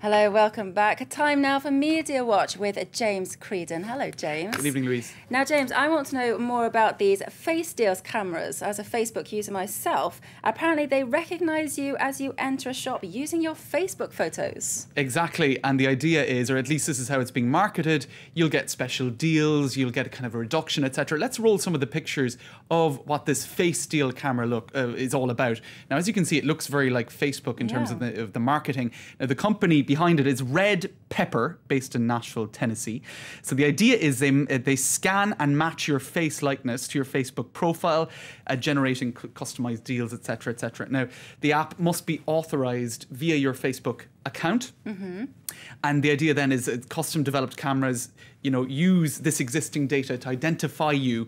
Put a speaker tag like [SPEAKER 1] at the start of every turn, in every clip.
[SPEAKER 1] Hello, welcome back. Time now for Media Watch with James Creedon. Hello, James.
[SPEAKER 2] Good evening, Louise.
[SPEAKER 1] Now, James, I want to know more about these FaceDeals cameras. As a Facebook user myself, apparently they recognise you as you enter a shop using your Facebook photos.
[SPEAKER 2] Exactly, and the idea is, or at least this is how it's being marketed, you'll get special deals, you'll get a kind of a reduction, etc. Let's roll some of the pictures of what this FaceDeal camera is all about. Now, as you can see, it looks very like Facebook in terms of the marketing. Now, the company behind it is Red Pepper, based in Nashville, Tennessee. So the idea is they scan and match your face likeness to your Facebook profile, generating customized deals, etc., etc. Now, the app must be authorized via your Facebook account. And the idea then is custom developed cameras, use this existing data to identify you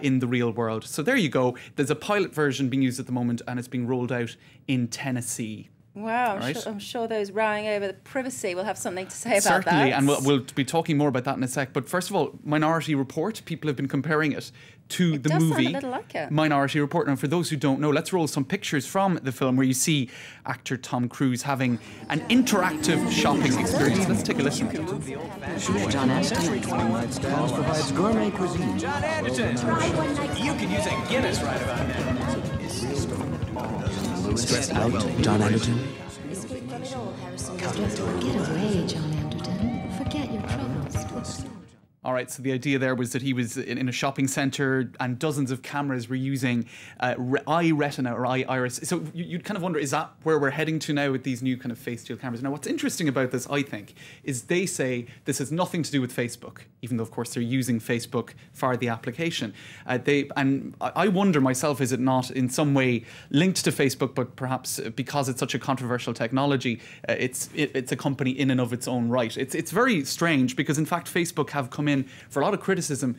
[SPEAKER 2] in the real world. So there you go. There's a pilot version being used at the moment, and it's being rolled out in Tennessee.
[SPEAKER 1] Wow, I'm sure those rowing over the privacy will have something to say about that.
[SPEAKER 2] Certainly, and we'll be talking more about that in a sec. But first of all, Minority Report, people have been comparing it to the movie
[SPEAKER 1] sound a little like it.
[SPEAKER 2] Minority Report. Now, for those who don't know, let's roll some pictures from the film where you see actor Tom Cruise having an interactive shopping experience. Let's take a listen.
[SPEAKER 3] John Anderton provides gourmet cuisine.
[SPEAKER 4] John Anderton, you could use a Guinness right about now.
[SPEAKER 3] Stressed out, John Anderton.
[SPEAKER 5] Get away, John Anderton. Forget your troubles.
[SPEAKER 2] All right, so the idea there was that he was in a shopping centre and dozens of cameras were using eye retina or eye iris. So you'd kind of wonder, is that where we're heading to now with these new kind of FaceDeal cameras? Now, what's interesting about this, I think, is they say this has nothing to do with Facebook, even though, of course, they're using Facebook for the application. And I wonder myself, is it not in some way linked to Facebook, but perhaps because it's such a controversial technology, it's a company in and of its own right. It's very strange because, in fact, Facebook have come in for a lot of criticism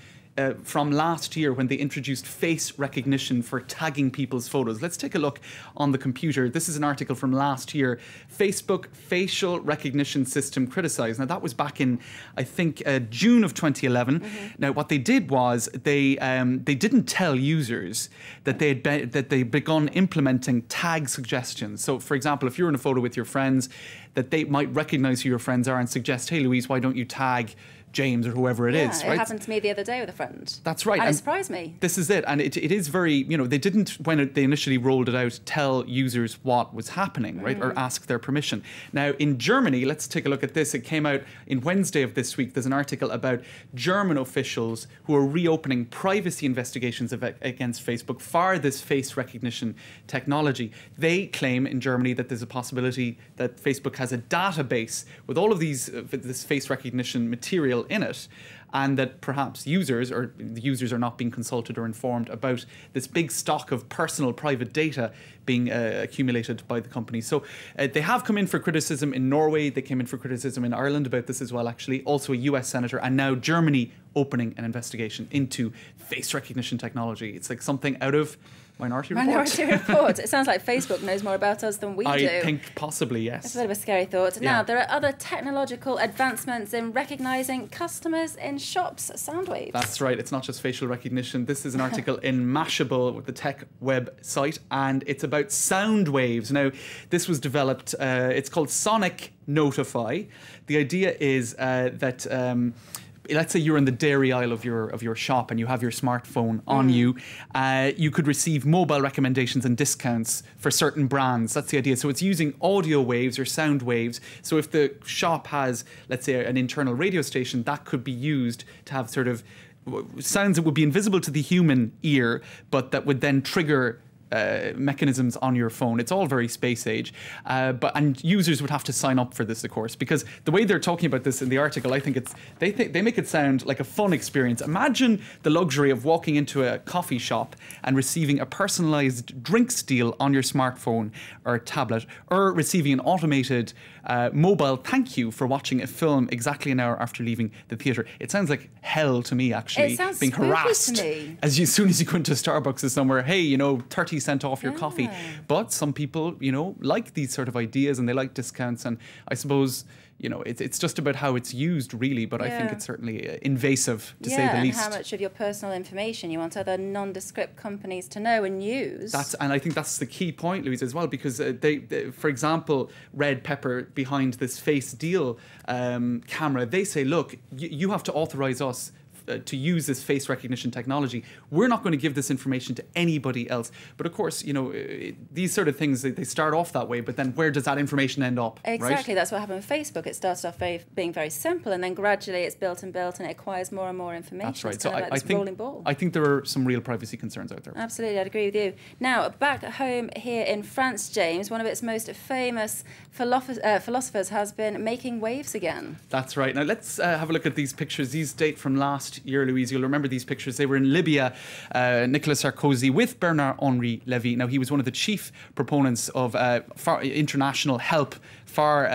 [SPEAKER 2] from last year when they introduced face recognition for tagging people's photos. Let's take a look on the computer. This is an article from last year. Facebook facial recognition system criticized. Now, that was back in, I think, June of 2011. Now, what they did was they didn't tell users that they'd begun implementing tag suggestions. So, for example, if you're in a photo with your friends, that they might recognize who your friends are and suggest, hey, Louise, why don't you tag James or whoever it is, right?
[SPEAKER 1] It happened to me the other day with a friend.
[SPEAKER 2] That's right.
[SPEAKER 1] And it surprised me.
[SPEAKER 2] This is it. And it is very, they didn't, when they initially rolled it out, tell users what was happening, right? Or ask their permission. Now, in Germany, let's take a look at this. It came out in Wednesday of this week. There's an article about German officials who are reopening privacy investigations against Facebook for this face recognition technology. They claim in Germany that there's a possibility that Facebook has a database with all of this face recognition material in it, and that perhaps users are not being consulted or informed about this big stock of personal private data being accumulated by the company. So they have come in for criticism in Norway. They came in for criticism in Ireland about this as well, actually. Also a US senator, and now Germany opening an investigation into face recognition technology. It's like something out of Minority Report.
[SPEAKER 1] Minority Report. It sounds like Facebook knows more about us than we do.
[SPEAKER 2] I think possibly, yes.
[SPEAKER 1] It's a bit of a scary thought.
[SPEAKER 2] Yeah.
[SPEAKER 1] Now, there are other technological advancements in recognising customers in shops. Soundwaves.
[SPEAKER 2] That's right. It's not just facial recognition. This is an article in Mashable with the tech website, and it's about sound waves. Now, this was developed, it's called Sonic Notify. The idea is that let's say you're in the dairy aisle of your shop and you have your smartphone on you. You could receive mobile recommendations and discounts for certain brands. That's the idea. So it's using audio waves or sound waves. So if the shop has, let's say, an internal radio station, that could be used to have sort of sounds that would be invisible to the human ear, but that would then trigger mechanisms on your phone. It's all very space age, and users would have to sign up for this, of course, because the way they're talking about this in the article, I think they make it sound like a fun experience. Imagine the luxury of walking into a coffee shop and receiving a personalized drinks deal on your smartphone or tablet, or receiving an automated mobile thank you for watching a film exactly an hour after leaving the theatre. It sounds like hell to me, actually.
[SPEAKER 1] It sounds
[SPEAKER 2] being harassed
[SPEAKER 1] to me.
[SPEAKER 2] as soon as you go into Starbucks or somewhere. Hey, 30 30% off your coffee. But some people, you know, like these sort of ideas and they like discounts. And I suppose, you know, it's just about how it's used, really. But I think it's certainly invasive, to say the least.
[SPEAKER 1] And how much of your personal information you want other nondescript companies to know and use.
[SPEAKER 2] And I think that's the key point, Louise, as well, because they, for example, Red Pepper behind this Face Deal camera, they say, look, you have to authorize us to use this face recognition technology. We're not going to give this information to anybody else. But of course, you know, these sort of things, they start off that way, but then where does that information end up?
[SPEAKER 1] Exactly,
[SPEAKER 2] right?
[SPEAKER 1] That's what happened with Facebook. It started off being very simple, and then gradually it's built and built, and it acquires more and more information.
[SPEAKER 2] That's right.
[SPEAKER 1] It's
[SPEAKER 2] So
[SPEAKER 1] kind of like this rolling ball.
[SPEAKER 2] I think there are some real privacy concerns out there.
[SPEAKER 1] Absolutely, I'd agree with you. Now, back home here in France, James, one of its most famous philosophers has been making waves again.
[SPEAKER 2] That's right. Now, let's have a look at these pictures. These date from last year, Louise. You'll remember these pictures. They were in Libya. Nicolas Sarkozy with Bernard-Henri Lévy. Now, he was one of the chief proponents of international help for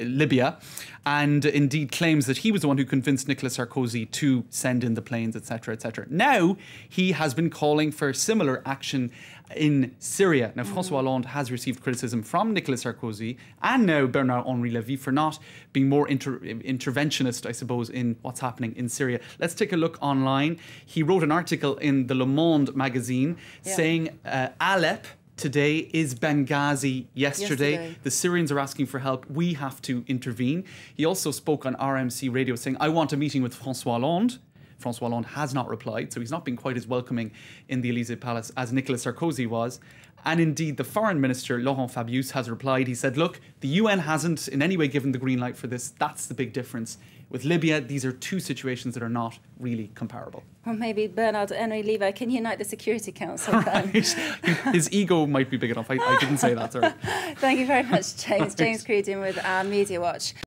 [SPEAKER 2] Libya, and indeed claims that he was the one who convinced Nicolas Sarkozy to send in the planes, etc., etc. Now, he has been calling for similar action in Syria. Now, François Hollande has received criticism from Nicolas Sarkozy and now Bernard-Henri Lévy for not being more interventionist, I suppose, in what's happening in Syria. Let's take a look online. He wrote an article in the Le Monde magazine saying Alep today is Benghazi yesterday. The Syrians are asking for help. We have to intervene. He also spoke on RMC radio saying, I want a meeting with François Hollande. François Hollande has not replied, so he's not been quite as welcoming in the Élysée Palace as Nicolas Sarkozy was. And indeed, the foreign minister, Laurent Fabius, has replied. He said, look, the UN hasn't in any way given the green light for this. That's the big difference. With Libya, these are two situations that are not really comparable.
[SPEAKER 1] Well, maybe Bernard-Henri Lévy can unite the Security Council then.
[SPEAKER 2] His ego might be big enough. I didn't say that, sorry.
[SPEAKER 1] Thank you very much, James. James Creedon with our Media Watch.